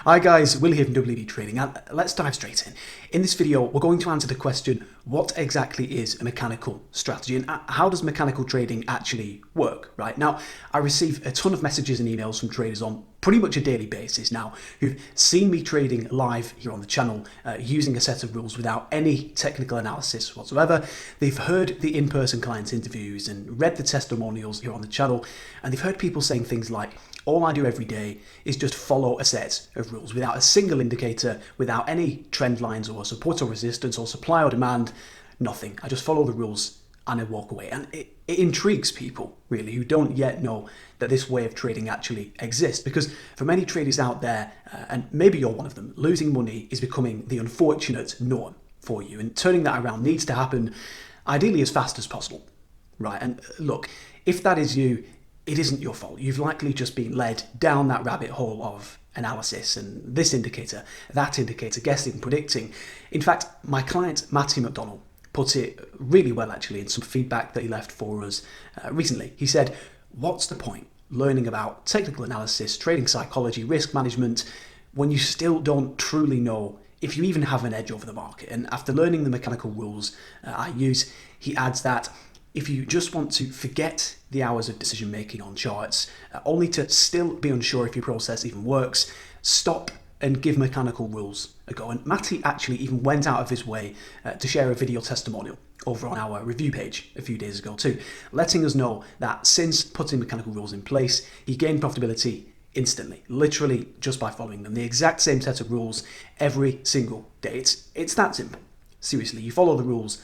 Hi guys, Will here from WD Trading, and let's dive straight in. In this video, we're going to answer the question, what exactly is a mechanical strategy and how does mechanical trading actually work, right? Now, I receive a ton of messages and emails from traders on pretty much a daily basis now who've seen me trading live here on the channel using a set of rules without any technical analysis whatsoever. They've heard the in-person clients interviews and read the testimonials here on the channel, and they've heard people saying things like, all I do every day is just follow a set of rules without a single indicator, without any trend lines or support or resistance or supply or demand, nothing. I just follow the rules and I walk away. And it intrigues people, really, who don't yet know that this way of trading actually exists. Because for many traders out there, and maybe you're one of them, losing money is becoming the unfortunate norm for you. And turning that around needs to happen ideally as fast as possible, right? And look, if that is you, it isn't your fault. You've likely just been led down that rabbit hole of analysis and this indicator, that indicator, guessing, predicting. In fact, my client, Matthew McDonald, put it really well actually in some feedback that he left for us recently. He said, what's the point learning about technical analysis, trading psychology, risk management, when you still don't truly know if you even have an edge over the market? And after learning the mechanical rules I use, he adds that if you just want to forget the hours of decision making on charts, only to still be unsure if your process even works, stop and give mechanical rules a go. And Matty actually even went out of his way to share a video testimonial over on our review page a few days ago too, letting us know that since putting mechanical rules in place, he gained profitability instantly, literally just by following them. The exact same set of rules every single day. It's that simple. Seriously, you follow the rules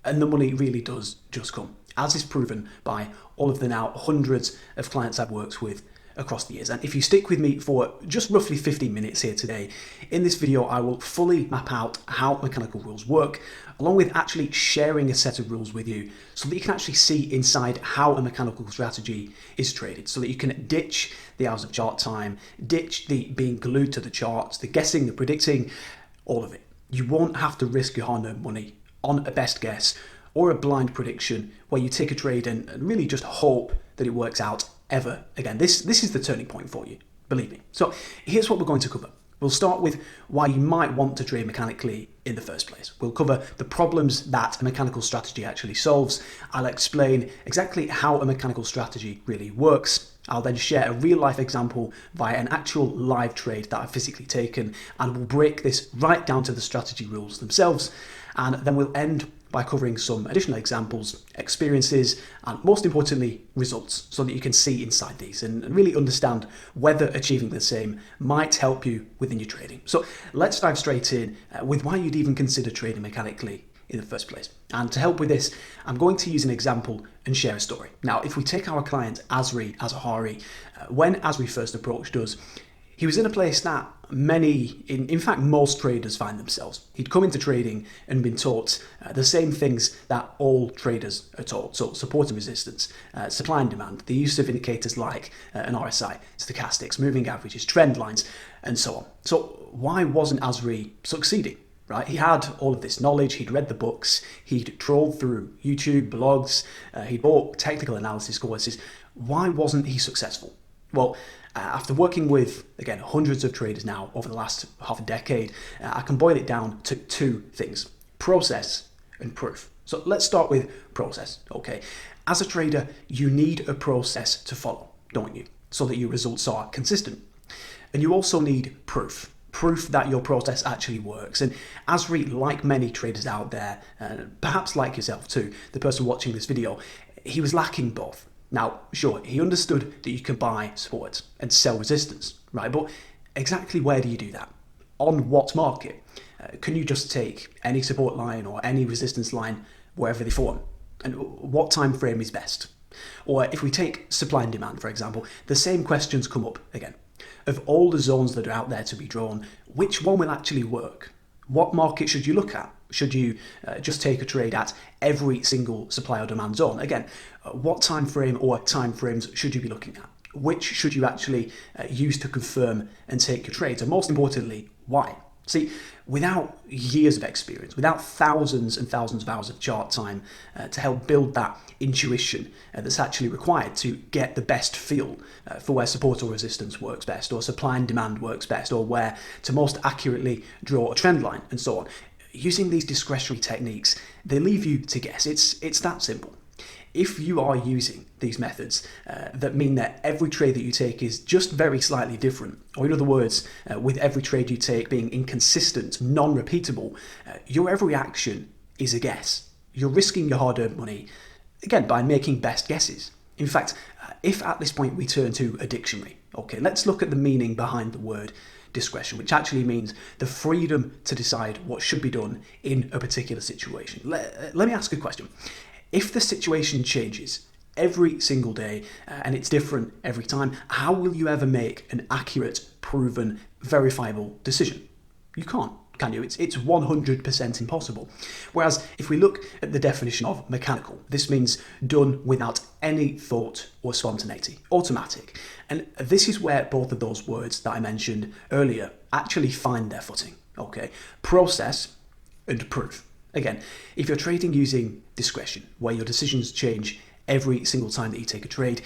and the money really does just come, as is proven by all of the now hundreds of clients I've worked with across the years. And if you stick with me for just roughly 15 minutes here today, in this video I will fully map out how mechanical rules work, along with actually sharing a set of rules with you so that you can actually see inside how a mechanical strategy is traded, so that you can ditch the hours of chart time, ditch the being glued to the charts, the guessing, the predicting, all of it. You won't have to risk your hard-earned money on a best guess or a blind prediction where you take a trade and really just hope that it works out ever again. This is the turning point for you, believe me. So here's what we're going to cover. We'll start with why you might want to trade mechanically in the first place. We'll cover the problems that a mechanical strategy actually solves. I'll explain exactly how a mechanical strategy really works. I'll then share a real life example via an actual live trade that I've physically taken, and we'll break this right down to the strategy rules themselves. And then we'll end by covering some additional examples, experiences, and most importantly, results, so that you can see inside these and really understand whether achieving the same might help you within your trading. So let's dive straight in with why you'd even consider trading mechanically in the first place. And to help with this, I'm going to use an example and share a story. Now, if we take our client Azri Azahari, when Azri first approached us, he was in a place that many, in fact most traders find themselves. He'd come into trading and been taught the same things that all traders are taught. So support and resistance, supply and demand, the use of indicators like an RSI, stochastics, moving averages, trend lines, and so on. So why wasn't Azri succeeding? Right? He had all of this knowledge, he'd read the books, he'd trawled through YouTube, blogs, he'd bought technical analysis courses. Why wasn't he successful? Well, after working with, again, hundreds of traders now over the last half a decade, I can boil it down to two things: process and proof. So let's start with process, okay? As a trader, you need a process to follow, don't you? So that your results are consistent. And you also need proof that your process actually works. And Azri, like many traders out there, perhaps like yourself too, the person watching this video, he was lacking both. Now, sure, he understood that you can buy support and sell resistance, right? But exactly where do you do that? On what market? Can you just take any support line or any resistance line wherever they form? And what time frame is best? Or if we take supply and demand, for example, the same questions come up again. Of all the zones that are out there to be drawn, which one will actually work? What market should you look at? Should you just take a trade at every single supply or demand zone? Again, what time frame or time frames should you be looking at? Which should you actually use to confirm and take your trades? And most importantly, why? See, without years of experience, without thousands and thousands of hours of chart time to help build that intuition that's actually required to get the best feel for where support or resistance works best, or supply and demand works best, or where to most accurately draw a trend line, and so on. Using these discretionary techniques, they leave you to guess. It's that simple. If you are using these methods that mean that every trade that you take is just very slightly different, or in other words, with every trade you take being inconsistent, non-repeatable, your every action is a guess. You're risking your hard-earned money, again, by making best guesses. In fact, if at this point we turn to a dictionary, okay, let's look at the meaning behind the word discretion, which actually means the freedom to decide what should be done in a particular situation. Let me ask a question. If the situation changes every single day and it's different every time, how will you ever make an accurate, proven, verifiable decision? You can't, can you? It's 100% impossible. Whereas if we look at the definition of mechanical, this means done without any thought or spontaneity, automatic. And this is where both of those words that I mentioned earlier actually find their footing. Okay, process and proof. Again, if you're trading using discretion, where your decisions change every single time that you take a trade,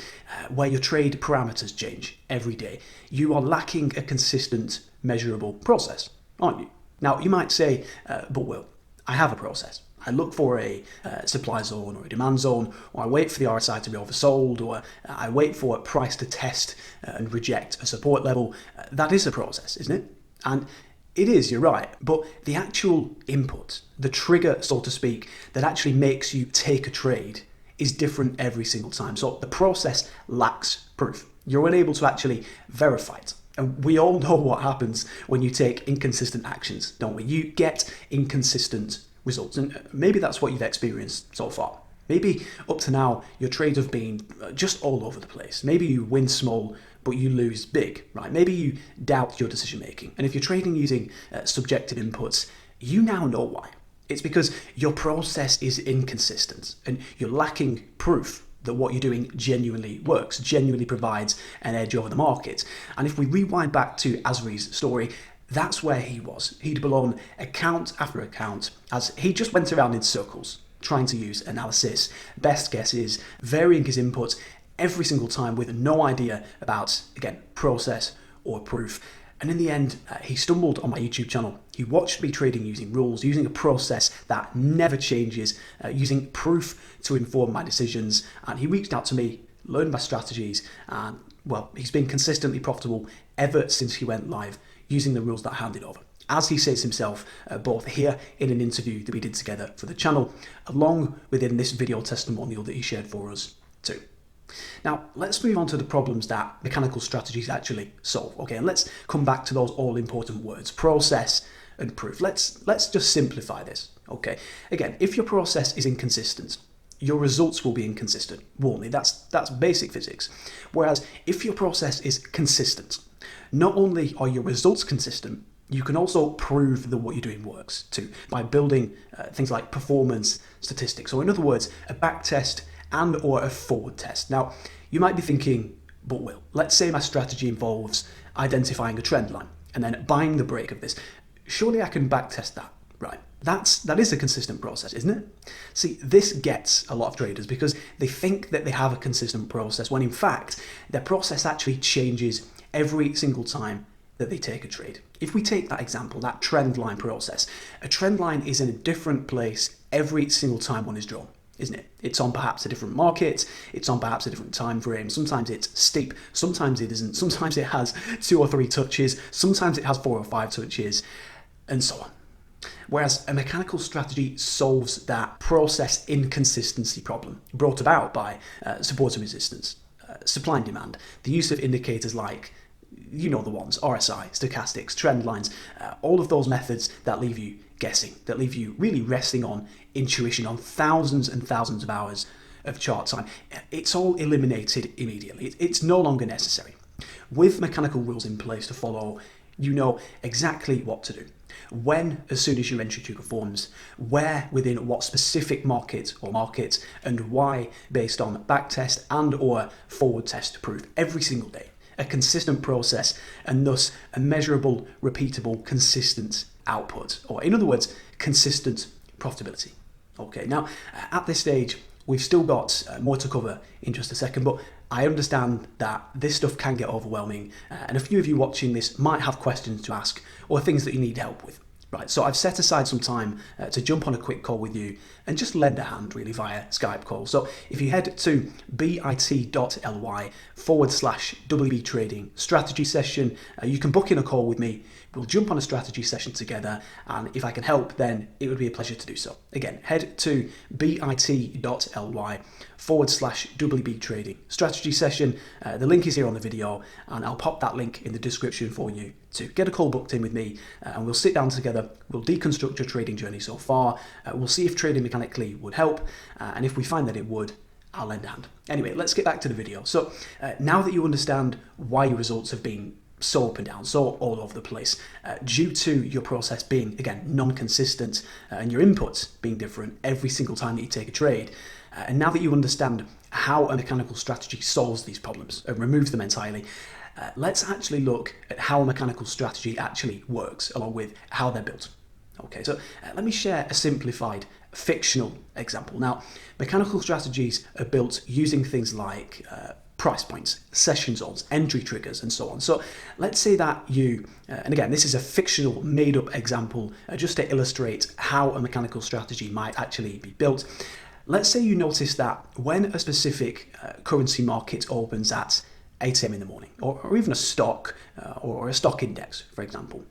where your trade parameters change every day, you are lacking a consistent, measurable process, aren't you? Now, you might say, but Will, I have a process. I look for a supply zone or a demand zone, or I wait for the RSI to be oversold, or I wait for a price to test and reject a support level. That is a process, isn't it? And it is, you're right, but the actual input, the trigger, so to speak, that actually makes you take a trade is different every single time. So the process lacks proof. You're unable to actually verify it. And we all know what happens when you take inconsistent actions, don't we? You get inconsistent results. And maybe that's what you've experienced so far. Maybe up to now, your trades have been just all over the place. Maybe you win small, but you lose big, right? Maybe you doubt your decision making. And if you're trading using subjective inputs, you now know why. It's because your process is inconsistent and you're lacking proof that what you're doing genuinely works, genuinely provides an edge over the market. And if we rewind back to Asri's story, that's where he was. He'd blown account after account as he just went around in circles, trying to use analysis, best guesses, varying his inputs every single time with no idea about, again, process or proof. And in the end, he stumbled on my YouTube channel. He watched me trading using rules, using a process that never changes, using proof to inform my decisions. And he reached out to me, learned my strategies, and well, he's been consistently profitable ever since he went live using the rules that I handed over. As he says himself, both here in an interview that we did together for the channel, along within this video testimonial that he shared for us too. Now, let's move on to the problems that mechanical strategies actually solve. Okay, and let's come back to those all-important words, process and proof. Let's just simplify this. Okay, again, if your process is inconsistent, your results will be inconsistent, won't they? That's basic physics. Whereas if your process is consistent, not only are your results consistent, you can also prove that what you're doing works too by building things like performance statistics, or in other words, a back test and or a forward test. Now, you might be thinking, but Will, let's say my strategy involves identifying a trend line and then buying the break of this. Surely I can back test that, right? That is a consistent process, isn't it? See, this gets a lot of traders because they think that they have a consistent process when in fact their process actually changes every single time that they take a trade. If we take that example, that trend line process, a trend line is in a different place every single time one is drawn, isn't it? It's on perhaps a different market, it's on perhaps a different time frame, sometimes it's steep, sometimes it isn't, sometimes it has 2 or 3 touches, sometimes it has 4 or 5 touches, and so on. Whereas a mechanical strategy solves that process inconsistency problem brought about by support and resistance, supply and demand, the use of indicators like, you know the ones, RSI, stochastics, trend lines, all of those methods that leave you guessing, that leave you really resting on intuition, on thousands and thousands of hours of chart time. It's all eliminated immediately. It's no longer necessary. With mechanical rules in place to follow, you know exactly what to do. When, as soon as your entry trigger forms, where within what specific market or markets, and why based on backtest and or forward test proof every single day. a consistent process, and thus a measurable, repeatable, consistent output, or in other words, consistent profitability. Okay, now at this stage, we've still got more to cover in just a second, but I understand that this stuff can get overwhelming, and a few of you watching this might have questions to ask or things that you need help with. Right, so I've set aside some time to jump on a quick call with you and just lend a hand really via Skype call. So if you head to bit.ly/WB Trading strategy session, you can book in a call with me. We'll jump on a strategy session together, and if I can help, then it would be a pleasure to do so. Again, head to bit.ly/WB Trading strategy session. The link is here on the video, and I'll pop that link in the description for you to get a call booked in with me, and we'll sit down together. We'll deconstruct your trading journey so far. We'll see if trading mechanically would help, and if we find that it would, I'll lend a hand. Anyway, let's get back to the video. So now that you understand why your results have been so up and down, so all over the place, due to your process being, again, non-consistent and your inputs being different every single time that you take a trade, and now that you understand how a mechanical strategy solves these problems and removes them entirely, let's actually look at how a mechanical strategy actually works, along with how they're built. Okay, so let me share a simplified fictional example. Now, mechanical strategies are built using things like price points, session zones, entry triggers, and so on. So let's say that you, and again, this is a fictional made-up example just to illustrate how a mechanical strategy might actually be built. Let's say you notice that when a specific currency market opens at 8 a.m. in the morning, or even a stock or a stock index, for example,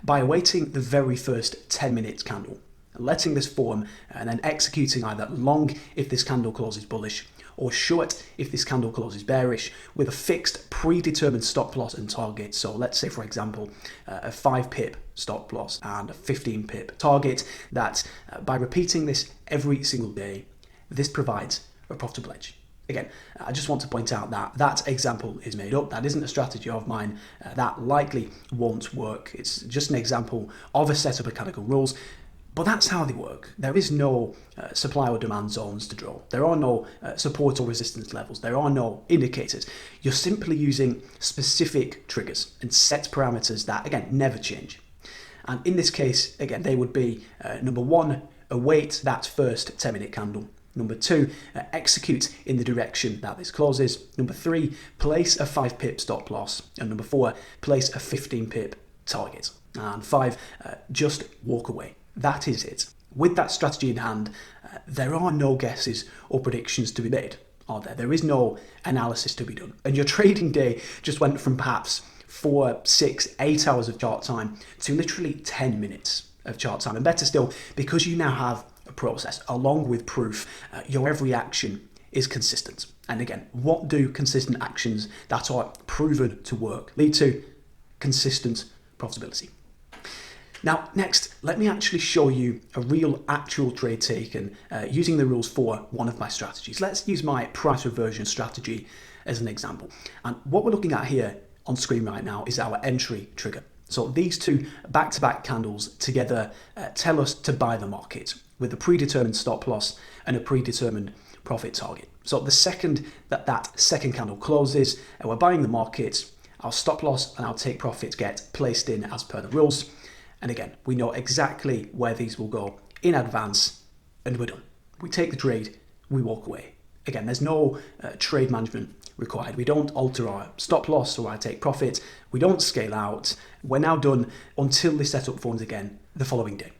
by awaiting the very first 10-minute candle, letting this form and then executing either long if this candle closes bullish or short if this candle closes bearish with a fixed predetermined stop loss and target. So let's say, for example, a 5 pip stop loss and a 15 pip target, that by repeating this every single day, this provides a profitable edge. Again, I just want to point out that that example is made up. That isn't a strategy of mine. That likely won't work. It's just an example of a set of mechanical rules. But that's how they work. There is no supply or demand zones to draw. There are no support or resistance levels. There are no indicators. You're simply using specific triggers and set parameters that, again, never change. And in this case, again, they would be number one, await that first 10-minute candle. Number two, execute in the direction that this closes. Number three, place a 5 pip stop loss. And number four, place a 15 pip target. And five, just walk away. That is it. With that strategy in hand, there are no guesses or predictions to be made, are there? There is no analysis to be done. And your trading day just went from perhaps 4, 6, 8 hours of chart time to literally 10 minutes of chart time. And better still, because you now have a process along with proof, your every action is consistent. And again, what do consistent actions that are proven to work lead to? Consistent profitability. Now, next, let me actually show you a real actual trade taken using the rules for one of my strategies. Let's use my price reversion strategy as an example. And what we're looking at here on screen right now is our entry trigger. So these two back-to-back candles together tell us to buy the market with a predetermined stop loss and a predetermined profit target. So the second that that second candle closes, and we're buying the market, our stop loss and our take profit get placed in as per the rules. And again, we know exactly where these will go in advance, and we're done. We take the trade, we walk away. Again, there's no trade management required. We don't alter our stop loss or our take profit. We don't scale out. We're now done until this setup forms again the following day.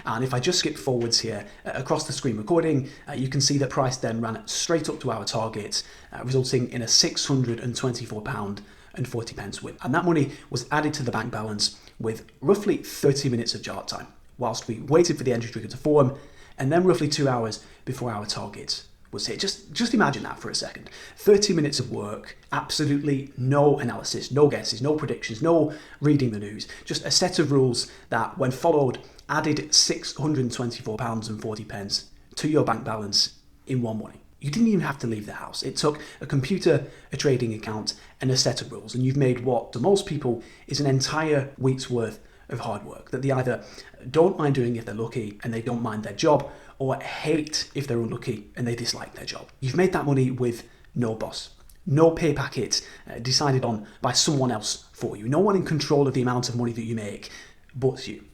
And if I just skip forwards here across the screen recording, you can see that price then ran straight up to our target, resulting in a £624.40 win. And that money was added to the bank balance with roughly 30 minutes of chart time, whilst we waited for the entry trigger to form, and then roughly 2 hours before our target was hit. Just imagine that for a second. 30 minutes of work, absolutely no analysis, no guesses, no predictions, no reading the news, just a set of rules that, when followed, added £624.40 to your bank balance in one morning. You didn't even have to leave the house. It took a computer, a trading account, and a set of rules, and you've made what to most people is an entire week's worth of hard work that they either don't mind doing if they're lucky and they don't mind their job, or hate if they're unlucky and they dislike their job. You've made that money with no boss, No pay packet decided on by someone else for you. No one in control of the amount of money that you make but you.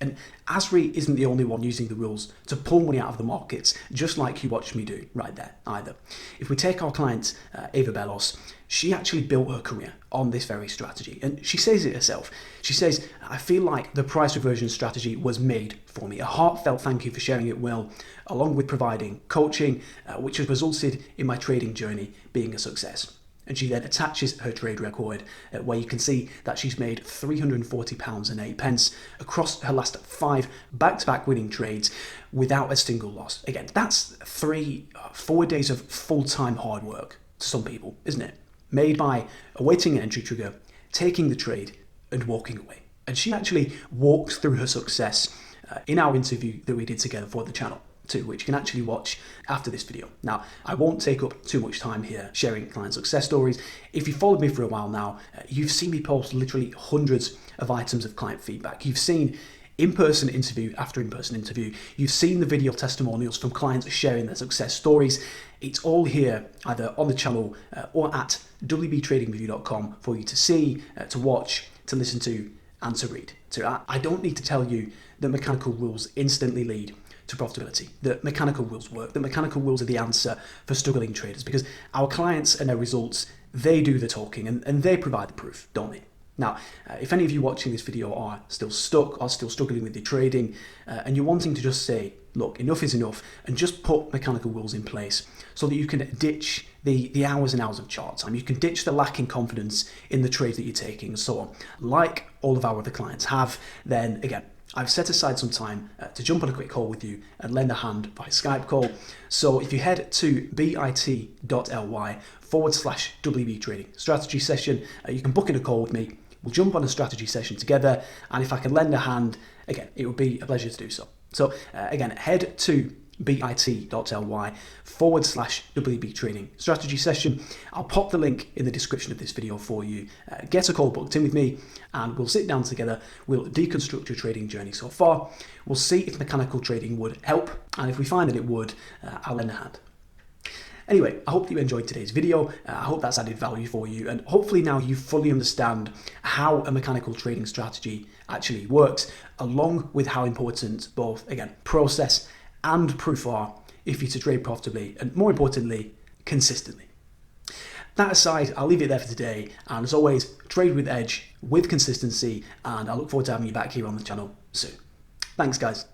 And ASRI isn't the only one using the rules to pull money out of the markets, just like you watched me do right there either. If we take our client, Ava Bellos, she actually built her career on this very strategy. And she says it herself. She says, I feel like the price reversion strategy was made for me. A heartfelt thank you for sharing it well, along with providing coaching, which has resulted in my trading journey being a success. And she then attaches her trade record where you can see that she's made £340.08 across her last 5 back-to-back winning trades without a single loss. Again, that's 4 days of full-time hard work to some people, isn't it? Made by awaiting an entry trigger, taking the trade and walking away. And she actually walks through her success in our interview that we did together for the channel, too, which you can actually watch after this video. Now, I won't take up too much time here sharing client success stories. If you followed me for a while now, you've seen me post literally hundreds of items of client feedback. You've seen in-person interview after in-person interview. You've seen the video testimonials from clients sharing their success stories. It's all here either on the channel or at wbtradingreview.com for you to see, to watch, to listen to, and to read. So I don't need to tell you that mechanical rules instantly lead to profitability, that mechanical rules work, that mechanical rules are the answer for struggling traders, because our clients and their results, they do the talking and they provide the proof, don't they? Now, if any of you watching this video are still stuck or still struggling with your trading and you're wanting to just say, look, enough is enough, and just put mechanical rules in place so that you can ditch the hours and hours of chart time, you can ditch the lacking confidence in the trades that you're taking and so on, like all of our other clients have, then again, I've set aside some time to jump on a quick call with you and lend a hand by Skype call. So if you head to bit.ly/WB Trading Strategy Session, you can book in a call with me. We'll jump on a strategy session together. And if I can lend a hand, again, it would be a pleasure to do so. So again, head to bit.ly/WB Trading Strategy Session. I'll pop the link in the description of this video for you. Get a call booked in with me and we'll sit down together. We'll deconstruct your trading journey so far. We'll see if mechanical trading would help. And if we find that it would, I'll lend a hand. Anyway, I hope you enjoyed today's video. I hope that's added value for you. And hopefully now you fully understand how a mechanical trading strategy actually works, along with how important both, again, process and proof are if you're to trade profitably and, more importantly, consistently. That aside, I'll leave it there for today. And as always, trade with edge, with consistency, and I look forward to having you back here on the channel soon. Thanks, guys.